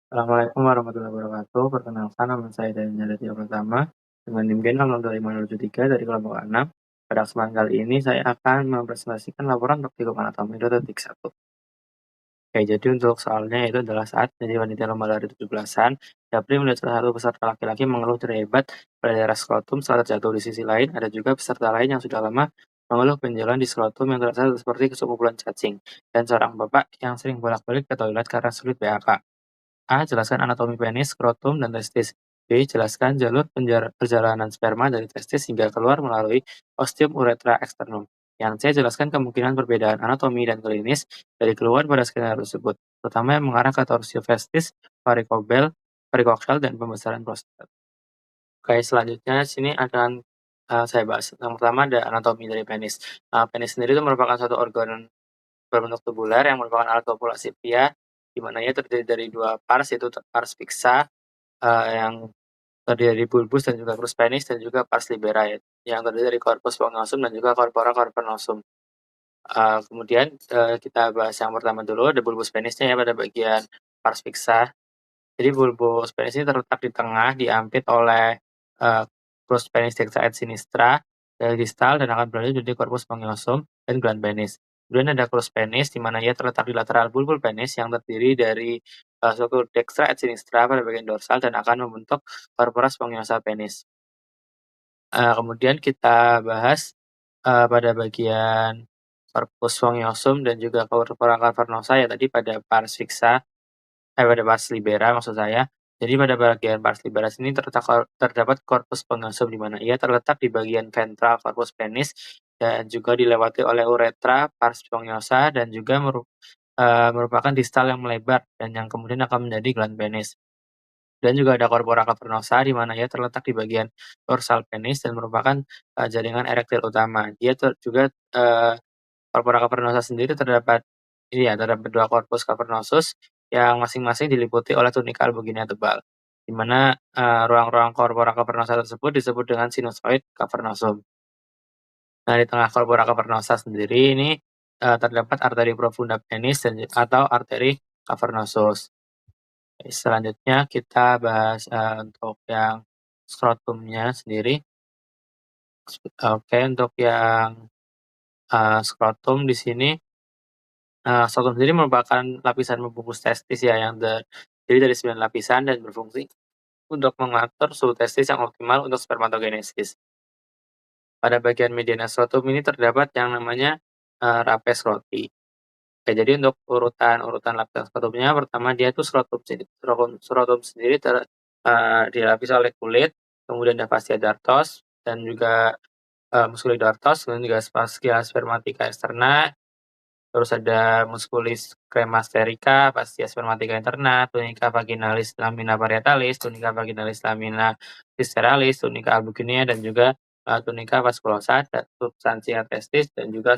Assalamualaikum warahmatullahi wabarakatuh. Perkenalkan nama saya Daniel Aditya Pratama dengan NIM Gen 62573 dari kelompok 6. Pada kesempatan kali ini saya akan mempresentasikan laporan praktikum anatomi 2.1. Oke, jadi untuk soalnya itu adalah saat jadi wanita lomba lari 17-an, Japri melihat salah satu peserta laki-laki mengeluh terhebat pada daerah skrotum setelah terjatuh. Di sisi lain, ada juga peserta lain yang sudah lama mengeluh benjolan di skrotum yang terasa seperti kesekumpulan cacing, dan seorang bapak yang sering bolak-balik ke toilet karena sulit BAK. A. Jelaskan anatomi penis, skrotum, dan testis. B. Jelaskan jalur perjalanan sperma dari testis hingga keluar melalui ostium uretra eksternum. Yang C. Jelaskan kemungkinan perbedaan anatomi dan klinis dari keluhan pada skenario tersebut, terutama yang mengarah ke torsio testis, varikoksel, dan pembesaran prostat. Oke, selanjutnya sini akan saya bahas. Yang pertama ada anatomi dari penis. Penis sendiri itu merupakan suatu organ berbentuk tubular yang merupakan alat kopulasi pria, di mana ia terdiri dari dua pars, yaitu pars fixa yang terdiri dari bulbus dan juga crus penis, dan juga pars libera yang terdiri dari corpus spongiosum dan juga corpora cavernosum. Kemudian kita bahas yang pertama dulu, ada bulbus penisnya ya pada bagian pars fixa. Jadi bulbus penis ini terletak di tengah, diampit oleh crus penis dexa et sinistra dari distal dan akan berlanjut jadi corpus spongiosum dan gland penis. Kemudian ada crus penis di mana ia terletak di lateral bulbul penis yang terdiri dari suatu dextra et sinistra pada bagian dorsal dan akan membentuk corpora spongiosa penis. Kemudian kita bahas pada bagian corpus spongiosum dan juga corpora cavernosa ya tadi pada pars fixa, pada pars libera maksud saya. Jadi pada bagian pars libera sini terdapat corpus spongiosum di mana ia terletak di bagian ventral corpus penis dan juga dilewati oleh uretra, pars spongiosa, dan juga merupakan distal yang melebar dan yang kemudian akan menjadi gland penis. Dan juga ada corpora cavernosa di mana ia terletak di bagian dorsal penis dan merupakan jaringan erektil utama. Dia juga corpora cavernosa sendiri terdapat dua corpus cavernosus yang masing-masing diliputi oleh tunika albuginea tebal, di mana ruang-ruang corpora cavernosa tersebut disebut dengan sinusoid cavernosum. Nah, di tengah corpora cavernosa sendiri ini terdapat arteri profunda penis atau arteri cavernosus. Selanjutnya kita bahas untuk yang skrotumnya sendiri. Oke, untuk yang skrotum di sini, skrotum sendiri merupakan lapisan membungkus testis ya yang terdiri dari 9 lapisan dan berfungsi untuk mengatur suhu testis yang optimal untuk spermatogenesis. Pada bagian mediana skrotum ini terdapat yang namanya rapes roti. Oke, jadi untuk urutan lapisan skrotumnya, pertama dia tuh skrotum sendiri dilapisi oleh kulit, kemudian ada fascia dartos dan juga musculidartos, kemudian juga fascia spermatica externa, terus ada musculis cremasterica, fascia spermatica interna, tunica vaginalis lamina parietalis, tunica vaginalis lamina visceralis, tunica albuginea, dan juga tunica vasculosa, substansia testis, dan juga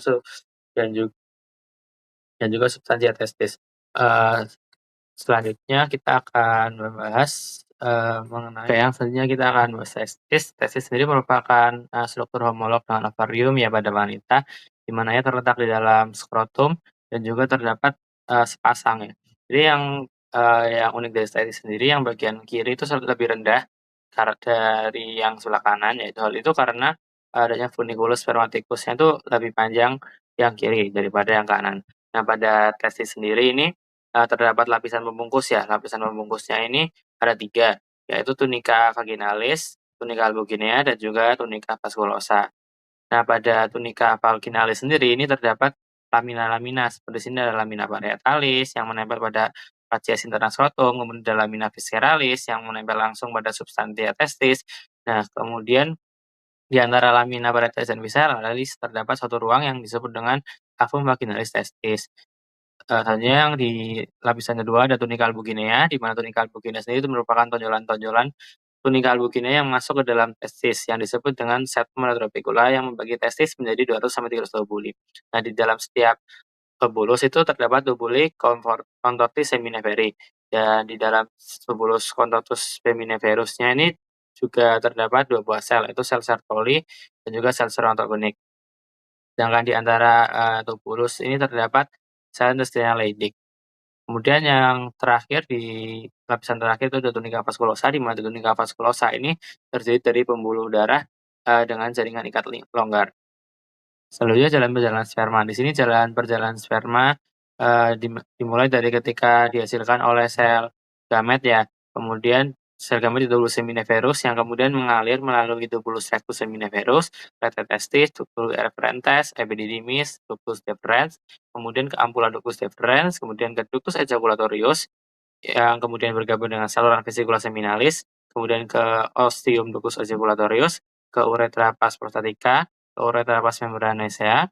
substansia testis. Selanjutnya kita akan membahas mengenai yang selanjutnya kita akan bahas testis. Testis sendiri merupakan struktur homolog dengan ovarium ya pada wanita, di mana ia terletak di dalam skrotum dan juga terdapat sepasang ya. Jadi yang unik dari testis sendiri, yang bagian kiri itu lebih rendah dari yang sebelah kanan, yaitu hal itu karena adanya funiculus spermaticusnya itu lebih panjang yang kiri daripada yang kanan. Nah, pada testis sendiri ini terdapat lapisan pembungkus ya. Lapisan pembungkusnya ini ada 3, yaitu tunica vaginalis, tunica albuginea, dan juga tunica vasculosa. Nah, pada tunica vaginalis sendiri ini terdapat lamina-lamina. Seperti sini ada lamina parietalis yang menempel pada fascia interna skrotum, kemudian ada lamina visceralis yang menempel langsung pada substantia testis. Nah, kemudian di antara lamina parietalis dan visceralis terdapat suatu ruang yang disebut dengan cavum vaginalis testis. Selanjutnya yang di lapisan kedua ada tunica albuginea, di mana tunica albuginea sendiri itu merupakan tonjolan-tonjolan tunica albuginea yang masuk ke dalam testis, yang disebut dengan septum retropicula yang membagi testis menjadi 200 sampai 300 tubuli. Nah, di dalam setiap tubulus itu terdapat tubuli contortis semineveri, dan di dalam tubulus contortus semineverusnya ini juga terdapat 2 buah sel, yaitu sel Sertoli dan juga sel serotogenik. Sedangkan di antara tubulus ini terdapat sel intestinal Leydig. Kemudian yang terakhir di lapisan terakhir itu ada tunika vaskulosa, di mana tunika vaskulosa ini terdiri dari pembuluh darah, dengan jaringan ikat longgar. Selanjutnya jalan perjalanan sperma. Di sini jalan perjalanan sperma, dimulai dari ketika dihasilkan oleh sel gamet ya, kemudian sel gamet di tubulus seminiferus yang kemudian mengalir melalui tubulus rectus seminiferus, retro testis, tubulus efferentes, epididymis, ductus deferens, kemudian ke ampulla ductus deferens, kemudian ke ductus ejaculatorius, yang kemudian bergabung dengan saluran vesicula seminalis, kemudian ke ostium ductus ejaculatorius, ke uretra pars prostatica, ke uretra pars membranacea,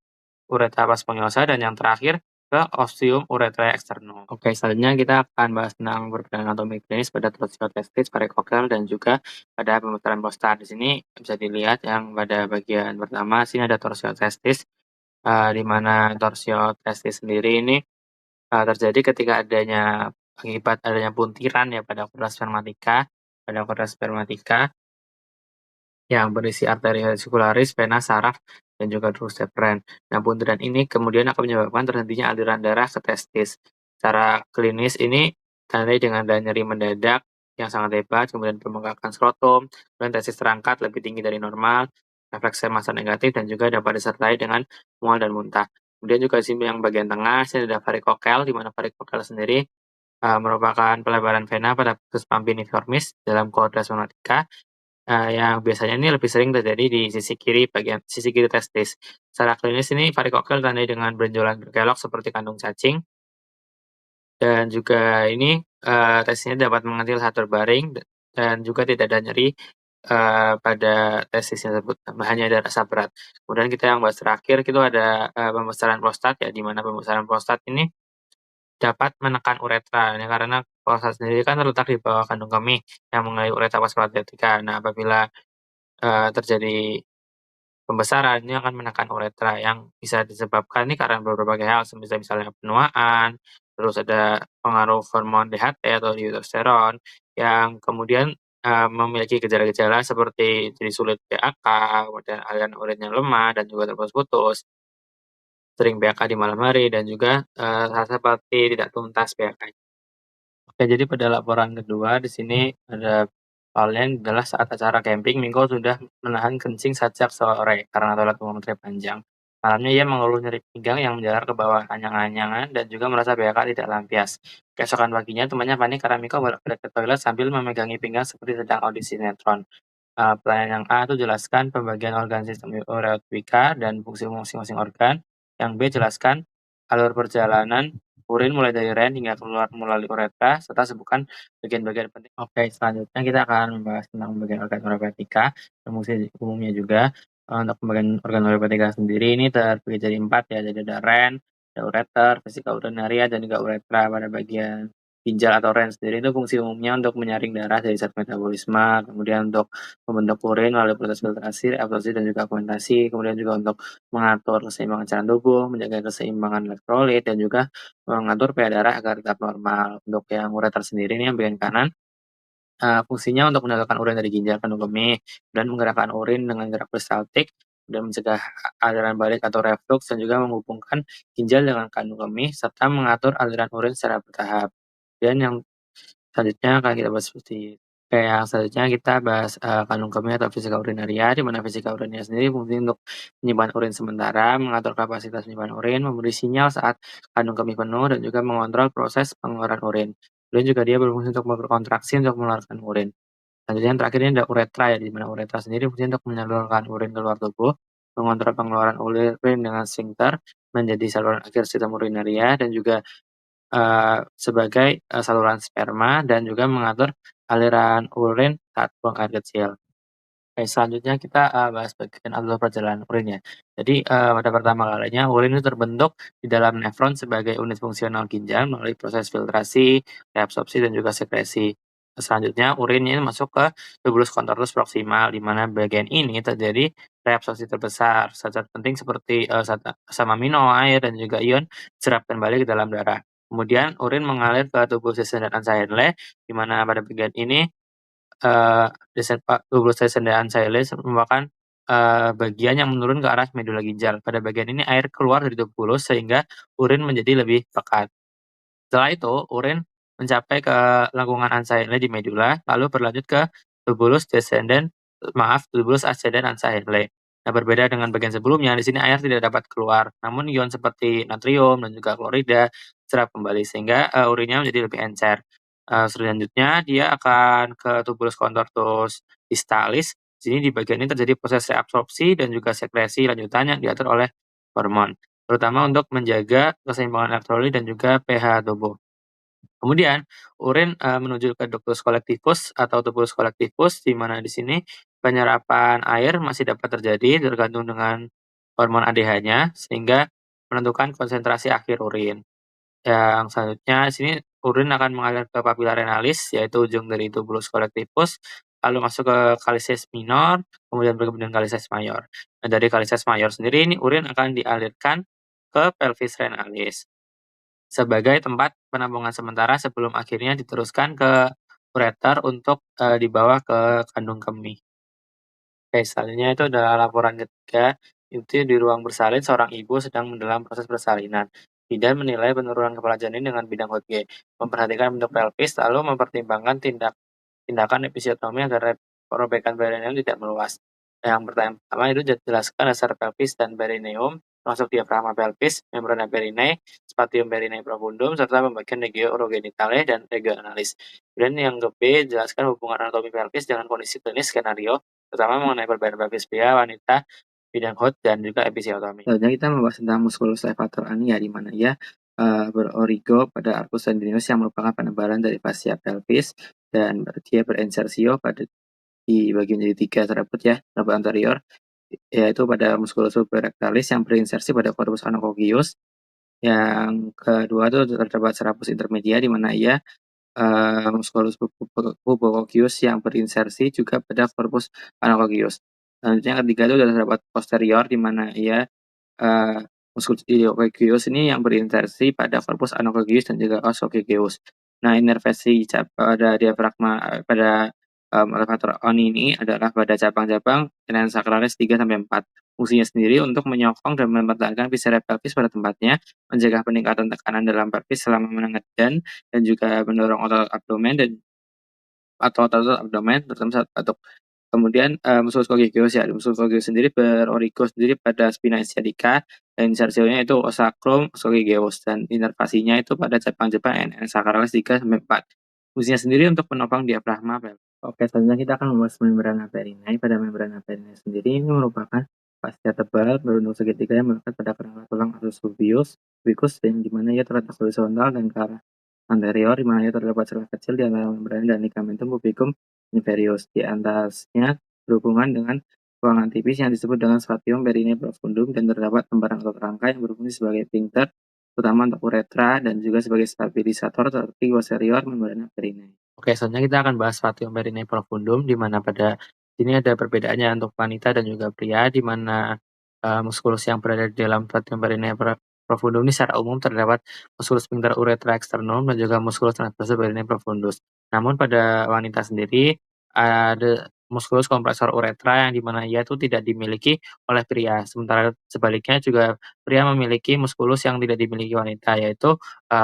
uretra pars spongiosum, dan yang terakhir ke ostium urethrae externum. Oke, selanjutnya kita akan bahas tentang perbedaan anatomi klinis pada torsiotestis, varikokel, dan juga pada pembesaran prostat. Di sini bisa dilihat yang pada bagian pertama, sini ada torsiotestis, di mana torsiotestis sendiri ini terjadi ketika akibat adanya puntiran ya pada chorda spermatica yang berisi arteri vesicularis, vena, saraf, dan juga trus deferens. Nah, puntiran ini kemudian akan menyebabkan terhentinya aliran darah ke testis. Secara klinis ini ditandai dengan nyeri mendadak yang sangat hebat, kemudian pembengkakan skrotum, dan testis terangkat lebih tinggi dari normal, refleks massa negatif, dan juga dapat disertai dengan mual dan muntah. Kemudian juga di sini yang bagian tengah, sini ada varikokel, di mana varikokel sendiri merupakan pelebaran vena pada plexus pampiniformis dalam chorda spermatica, yang biasanya ini lebih sering terjadi di sisi kiri testis. Secara klinis ini varikokel ditandai dengan benjolan berkelok seperti kandung cacing, dan juga ini, testisnya dapat mengentil saat berbaring dan juga tidak ada nyeri, pada testis tersebut, hanya ada rasa berat. Kemudian kita yang bahas terakhir itu ada, pembesaran prostat ya, di mana pembesaran prostat ini dapat menekan uretra, ya karena prostat sendiri kan terletak di bawah kandung kemih yang mengalir uretra pas prostatica. Nah, apabila terjadi pembesaran, ini akan menekan uretra yang bisa disebabkan ini karena berbagai hal, misalnya penuaan, terus ada pengaruh hormon DHT atau dihidrotestosteron yang kemudian, memiliki gejala-gejala seperti jadi sulit PAK, kemudian aliran urinnya lemah dan juga terputus-putus, sering PAK di malam hari, dan juga, seperti tidak tuntas PAK. Oke, jadi pada laporan kedua di sini ada soalnya adalah saat acara camping, Mingko sudah menahan kencing sejak sore karena toilet umum panjang. Malamnya ia mengeluh nyeri pinggang yang menjalar ke bawah anyang-anyangan dan juga merasa BAK tidak lampias. Keesokan paginya temannya panik karena Mingko bolak-balik ke toilet sambil memegangi pinggang seperti sedang audisi sinetron. Pertanyaan yang A itu jelaskan pembagian organ sistem ureotrika dan fungsi masing-masing organ. Yang B jelaskan alur perjalanan urin mulai dari ren hingga keluar melalui uretra, serta sebutkan bagian-bagian penting. Oke, selanjutnya kita akan membahas tentang pembagian organ ureopatika dan fungsi umumnya juga. Untuk pembagian organ ureopatika sendiri ini terbagi jadi 4 ya, jadi ada ren, ada ureter, vesika urinaria, dan juga uretra. Pada bagian ginjal atau ren sendiri itu fungsi umumnya untuk menyaring darah dari zat metabolisme, kemudian untuk membentuk urin melalui proses filtrasi, reabsorpsi, dan juga fermentasi, kemudian juga untuk mengatur keseimbangan cairan tubuh, menjaga keseimbangan elektrolit, dan juga mengatur pH darah agar tetap normal. Untuk yang ureter sendiri ini yang bagian kanan, fungsinya untuk mendapatkan urin dari ginjal kandung kemih dan menggerakkan urin dengan gerak peristaltik dan mencegah aliran balik atau reflux, dan juga menghubungkan ginjal dengan kandung kemih serta mengatur aliran urin secara bertahap. Dan yang selanjutnya akan kita bahas seperti yang selanjutnya kita bahas, kandung kemih atau vesika urinaria, di mana vesika urinaria sendiri fungsi untuk menyimpan urin sementara, mengatur kapasitas menyimpan urin, memberi sinyal saat kandung kemih penuh, dan juga mengontrol proses pengeluaran urin. Kemudian juga dia berfungsi untuk berkontraksi untuk mengeluarkan urin. Selanjutnya yang terakhir ini ada uretra ya, di mana uretra sendiri fungsi untuk menyalurkan urin keluar tubuh, mengontrol pengeluaran urin dengan sphincter menjadi saluran akhir sistem urinaria, dan juga sebagai, saluran sperma, dan juga mengatur aliran urin saat buang air kecil. Oke, selanjutnya kita, bahas bagian alur perjalanan urin ya. Jadi, pada pertama kalinya urin itu terbentuk di dalam nefron sebagai unit fungsional ginjal melalui proses filtrasi, reabsorpsi, dan juga sekresi. Selanjutnya urin ini masuk ke tubulus contortus proximal, di mana bagian ini terjadi reabsorpsi terbesar. Zat-zat penting seperti, asam amino, air, dan juga ion diserap kembali ke dalam darah. Kemudian urin mengalir ke tubuh Descendant Ansahenle, di mana pada bagian ini, tubuh Descendant Ansahenle merupakan, bagian yang menurun ke arah medula ginjal. Pada bagian ini air keluar dari tubulus sehingga urin menjadi lebih pekat. Setelah itu, urin mencapai ke lengkungan ansa Henle di medula, lalu berlanjut ke tubulus ascendens ansa Henle. Nah, berbeda dengan bagian sebelumnya, di sini air tidak dapat keluar, namun ion seperti natrium dan juga klorida serap kembali sehingga urinnya menjadi lebih encer. Selanjutnya dia akan ke tubulus contortus distalis. Di sini di bagian ini terjadi proses reabsorpsi dan juga sekresi lanjutan yang diatur oleh hormon, terutama untuk menjaga keseimbangan elektrolit dan juga pH tubuh. Kemudian urin, menuju ke ductus collectivus atau tubulus collectivus, di mana di sini penyerapan air masih dapat terjadi tergantung dengan hormon ADH-nya, sehingga menentukan konsentrasi akhir urin. Yang selanjutnya di sini urin akan mengalir ke papilla renalis, yaitu ujung dari tubulus collectivus, lalu masuk ke kalices minor, kemudian bergabung dengan kalices mayor. Nah, dari kalices mayor sendiri ini urin akan dialirkan ke pelvis renalis sebagai tempat penampungan sementara sebelum akhirnya diteruskan ke ureter untuk, dibawa ke kandung kemih. Oke, selanjutnya itu adalah laporan ketiga, itu di ruang bersalin seorang ibu sedang dalam proses persalinan. Bidan menilai penurunan kepala janin dengan bidang Hodge, memperhatikan bentuk pelvis, lalu mempertimbangkan tindakan episiotomi agar robekan perineum tidak meluas. Yang pertama itu jelaskan dasar pelvis dan perineum, termasuk diafragma pelvis, membrana perine, spatium perine profundum, serta pembagian regio urogenitale dan regio analis. Kemudian yang ke B, jelaskan hubungan anatomi pelvis dengan kondisi klinis skenario, terutama mengenai perbedaan pelvis pria, wanita, bidang HOT, dan juga episiotomi. Selanjutnya kita membahas tentang musculus levator ani, ya, di mana ia berorigo pada arcus tendinus yang merupakan penebalan dari fascia pelvis, dan dia berinsersio pada di bagian jadi tiga tersebut, ya, serabut anterior, yaitu pada musculus suprarectalis yang berinsersi pada corpus anococcus. Yang kedua itu terdapat serabus intermedia di mana ia musculus pubococcus yang berinsersi juga pada corpus anococcus. Selanjutnya yang ketiga itu terdapat posterior di mana ia musculus iliococcus ini yang berinsersi pada corpus anococcus dan juga os coccygeuus. Nah, inervasi pada diafragma pada elevator on ini adalah pada cabang-cabang tenon sacralis 3 sampai 4. Fungsinya sendiri untuk menyokong dan mempertahankan viscera pelvis pada tempatnya, mencegah peningkatan tekanan dalam pelvis selama menengadan, dan juga mendorong otot abdomen atau otot abdomen terutama saat batuk. Kemudian, musculus coccygeus, ya, musculus coccygeus sendiri berorigo sendiri pada spina sciatica, dan insersionya itu sacrum coccygeus, dan inervasinya itu pada cabang-cabang NN sacralis 3 sampai 4. Fungsinya sendiri untuk menopang diafragma. Oke, selanjutnya kita akan membahas membrana perinae. Pada membrana perinae sendiri ini merupakan fascia tebal berbentuk segitiga yang melekat pada kerangka tulang arus pubicus, dan di mana ia terletak horizontal dan ke arah anterior, di mana ia terdapat celah kecil di antara membrana dan ligamentum pubicum inferius. Di atasnya berhubungan dengan ruangan tipis yang disebut dengan spatium perine profundum, dan terdapat lembaran otot rangka yang berfungsi sebagai sphincter, terutama untuk uretra, dan juga sebagai stabilisator seperti posterior membrana perine. Oke, selanjutnya kita akan bahas spatium perine profundum, di mana pada sini ada perbedaannya untuk wanita dan juga pria, di mana muskulus yang berada di dalam spatium perine profundum ini secara umum terdapat muskulus sphincter uretra externum dan juga muskulus transversus perine profundus. Namun pada wanita sendiri ada muskulus kompresor uretra yang dimana ia itu tidak dimiliki oleh pria. Sementara sebaliknya juga pria memiliki muskulus yang tidak dimiliki wanita, yaitu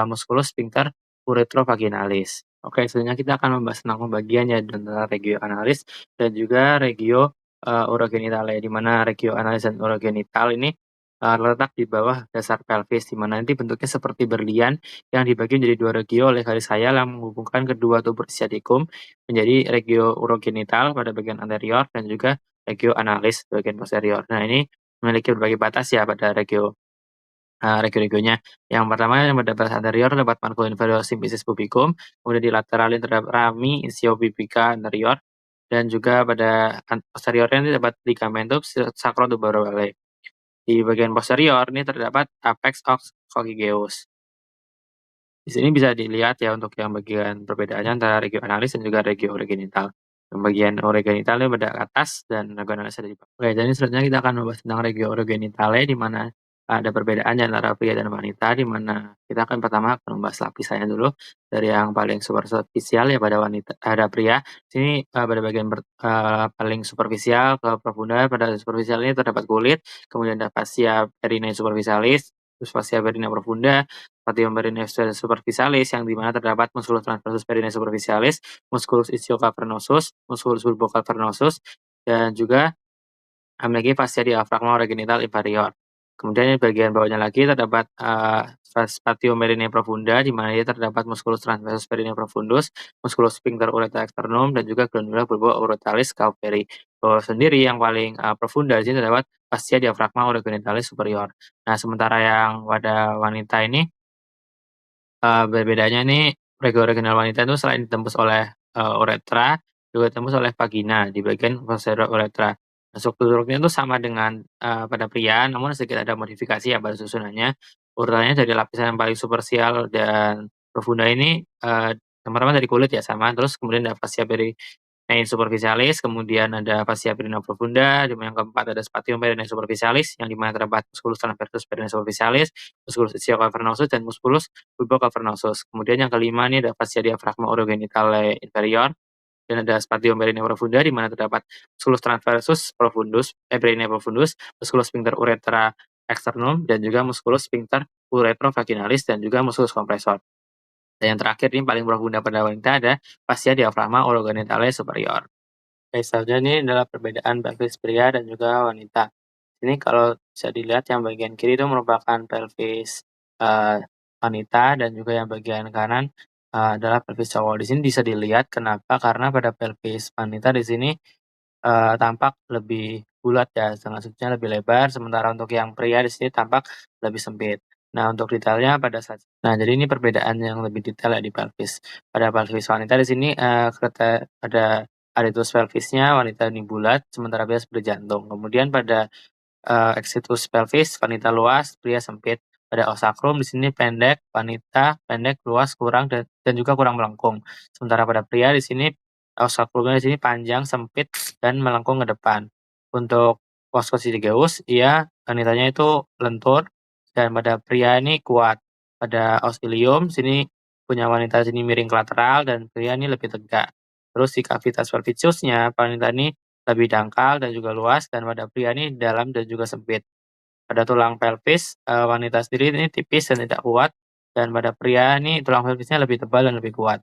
muskulus sphincter uretrovaginalis. Oke, selanjutnya kita akan membahas tentang pembagiannya antara regio analis dan juga regio urogenitale, di mana regio analis dan urogenital ini terletak di bawah dasar pelvis, di mana nanti bentuknya seperti berlian yang dibagi menjadi dua regio oleh garis khayal yang menghubungkan kedua tubuh sciaticum menjadi regio urogenital pada bagian anterior dan juga regio analis bagian posterior. Nah, ini memiliki berbagai batas, ya, pada regio-regionya. Yang pertama yang pada batas anterior terdapat mancula inferior symphysis pubicum, kemudian di lateralin terdapat rami ischiopubica anterior, dan juga pada posteriornya ini terdapat ligamentum sacrotuberale. Di bagian posterior ini terdapat apex os coccygeus. Di sini bisa dilihat, ya, untuk yang bagian perbedaannya antara regio analis dan juga regio urogenital. Yang bagian urogenital ini pada atas dan regio analis ada di bawah. Oke, jadi selanjutnya kita akan membahas tentang regio urogenitale, di mana ada perbedaannya antara pria dan wanita, di mana kita akan pertama akan membahas lapisannya dulu dari yang paling superficial, ya, pada wanita ada pria. Sini pada bagian paling superficial ke profunda. Pada superficial ini terdapat kulit, kemudian ada fascia perine superficialis, terus fascia perine profunda, spatium perineus superficialis yang di mana terdapat musculus transversus perineus superficialis, musculus ischiocavernosus, musculus bulbocavernosus, dan juga memiliki fascia diafragma orogenital inferior. Kemudian di bagian bawahnya lagi terdapat spatium perineum profunda di mana dia terdapat musculus transversus perineum profundus, musculus sphincter urethra externum dan juga glandula bulbo-uretalis caupery. Bawah sendiri yang paling profunda di sini terdapat fascia diafragma orogenitalis superior. Nah, sementara yang pada wanita ini berbedanya nih rega original wanita itu selain ditembus oleh, uretra, juga ditembus oleh vagina di bagian posterior uretra. Nah, strukturnya itu sama dengan, pada pria, namun sedikit ada modifikasi ya pada susunannya. Urutannya dari lapisan yang paling superficial dan profunda ini, teman-teman dari kulit ya sama, terus kemudian ada fascia superficialis, kemudian ada fascia perineum profunda, di mana yang keempat ada spatium perineum superficialis, yang di mana terdapat musculus transversus perineum superficialis, musculus ischiocavernosus, dan musculus bulbocavernosus. Kemudian yang kelima ini ada fascia diafragma orogenitale inferior, dan ada spatium perineum profunda, di mana terdapat musculus transversus profundus, perineum profundus, musculus sphincter urethra externum, dan juga musculus sphincter uretrovaginalis, dan juga musculus kompresor. Dan yang terakhir ini paling profunda pada wanita ada fascia diafragma orogenitale superior. Oke, selanjutnya ini adalah perbedaan pelvis pria dan juga wanita. Ini kalau bisa dilihat yang bagian kiri itu merupakan pelvis wanita dan juga yang bagian kanan adalah pelvis cowok. Di sini bisa dilihat kenapa? Karena pada pelvis wanita di sini tampak lebih bulat ya, maksudnya lebih lebar, sementara untuk yang pria di sini tampak lebih sempit. Nah, untuk detailnya jadi ini perbedaan yang lebih detail ya di pelvis. Pada pelvis wanita di sini, ada aretus pelvisnya wanita ini bulat, sementara pria seperti jantung. Kemudian pada exitus pelvis wanita luas, pria sempit. Pada osakrum di sini pendek, wanita pendek, luas, kurang dan juga kurang melengkung. Sementara pada pria di sini osakrumnya di sini panjang, sempit dan melengkung ke depan. Untuk os coccygeus wanitanya itu lentur dan pada pria ini kuat. Pada os ilium sini punya wanita sini miring ke lateral dan pria ini lebih tegak. Terus di cavitas pelvicusnya wanita ini lebih dangkal dan juga luas dan pada pria ini dalam dan juga sempit. Pada tulang pelvis, wanita sendiri ini tipis dan tidak kuat dan pada pria ini tulang pelvisnya lebih tebal dan lebih kuat.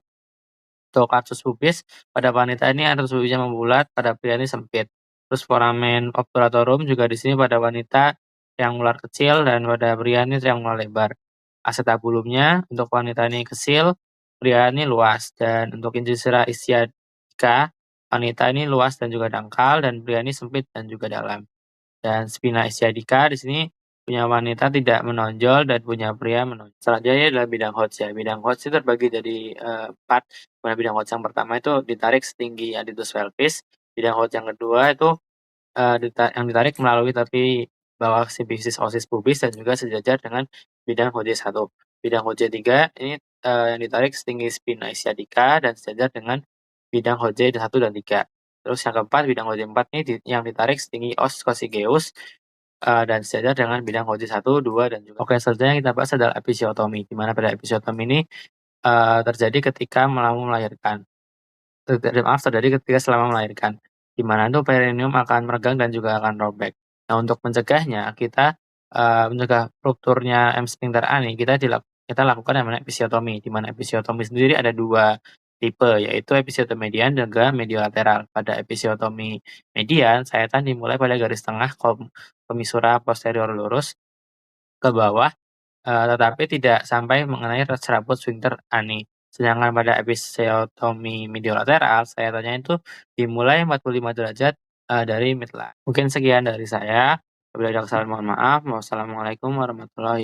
Untuk artus pubis pada wanita ini artus pubisnya membulat, pada pria ini sempit. Terus foramen obturatorum juga di sini pada wanita triangular kecil dan pada pria ini triangular lebar. Acetabulumnya untuk wanita ini kecil, pria ini luas dan untuk incisura ischiadica wanita ini luas dan juga dangkal dan pria ini sempit dan juga dalam. Dan spina ischiadica di sini punya wanita tidak menonjol dan punya pria menonjol. Selanjutnya adalah bidang Hodge ya. Bidang Hodge itu terbagi jadi 4. Pada bidang Hodge yang pertama itu ditarik setinggi adytus pelvis. Bidang Hodge yang kedua itu yang ditarik melalui tepi bawah sifisis osis pubis dan juga sejajar dengan bidang Hodge 1. Bidang Hodge 3 ini yang ditarik setinggi spina ischiadica dan sejajar dengan bidang Hodge 1 dan 3. Terus yang keempat, bidang Hodge 4 ini yang ditarik setinggi os coccygeus dan sejajar dengan bidang Hodge 1, 2, dan juga. Oke, selanjutnya yang kita bahas adalah episiotomi, di mana pada episiotomi ini terjadi ketika mau melahirkan. Terjadi ketika selama melahirkan, di mana itu perineum akan meregang dan juga akan robek. Nah, untuk mencegahnya, kita mencegah rupturnya M sphincter ani, kita lakukan yang namanya episiotomi, di mana episiotomi sendiri ada 2 tipe, yaitu episiotomi median dan juga mediolateral. Pada episiotomi median, sayatan dimulai pada garis tengah komisura posterior lurus ke bawah, tetapi tidak sampai mengenai serabut sphincter ani. Sedangkan pada episiotomi mediolateral, sayatannya itu dimulai 45 derajat dari midline. Mungkin sekian dari saya. Apabila ada kesalahan mohon maaf. Wassalamualaikum warahmatullahi